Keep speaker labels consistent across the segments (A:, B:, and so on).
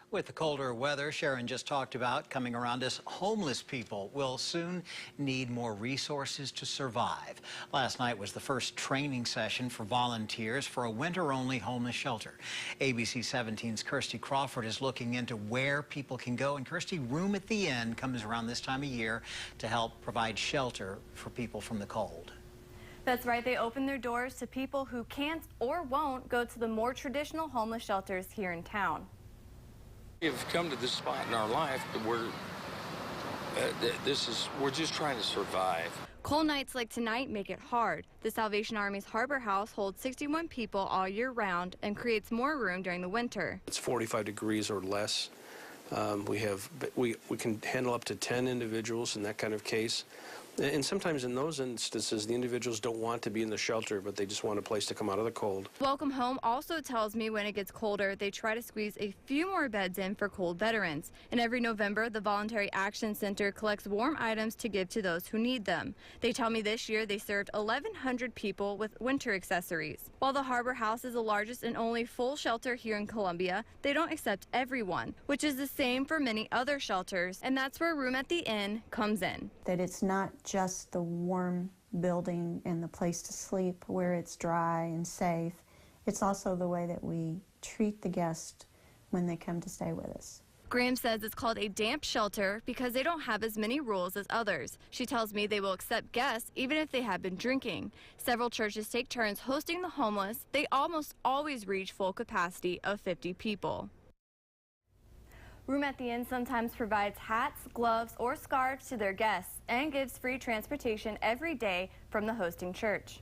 A: With the colder weather Sharon just talked about coming around us, homeless people will soon need more resources to survive. Last night was the first training session for volunteers for a winter-only homeless shelter. ABC 17's Kirsty Crawford is looking into where people can go. And Kirsty, Room at the Inn comes around this time of year to help provide shelter for people from the cold.
B: That's right. They open their doors to people who can't or won't go to the more traditional homeless shelters here in town.
C: We've come to this spot in our life where we're just trying to survive.
B: Cold nights like tonight make it hard. The Salvation Army's Harbor House holds 61 people all year round and creates more room during the winter.
D: It's 45 degrees or less. We can handle up to 10 individuals in that kind of case. And sometimes in those instances, the individuals don't want to be in the shelter, but they just want a place to come out of the cold.
B: Welcome Home also tells me when it gets colder, they try to squeeze a few more beds in for cold veterans. And every November, the Voluntary Action Center collects warm items to give to those who need them. They tell me this year they served 1,100 people with winter accessories. While the Harbor House is the largest and only full shelter here in Columbia, they don't accept everyone, which is the same for many other shelters. And that's where Room at the Inn comes in.
E: That it's not just the warm building and the place to sleep where it's dry and safe. It's also the way that we treat the guest when they come to stay with us.
B: Graham says it's called a damp shelter because they don't have as many rules as others. She tells me they will accept guests even if they have been drinking. Several churches take turns hosting the homeless. They almost always reach full capacity of 50 people. Room at the Inn sometimes provides hats, gloves, or scarves to their guests and gives free transportation every day from the hosting church.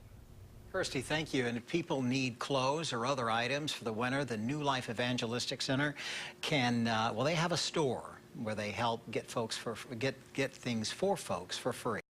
A: Kirsty, thank you. And if people need clothes or other items for the winter, the New Life Evangelistic Center can, well, they have a store where they help get folks get things for folks for free.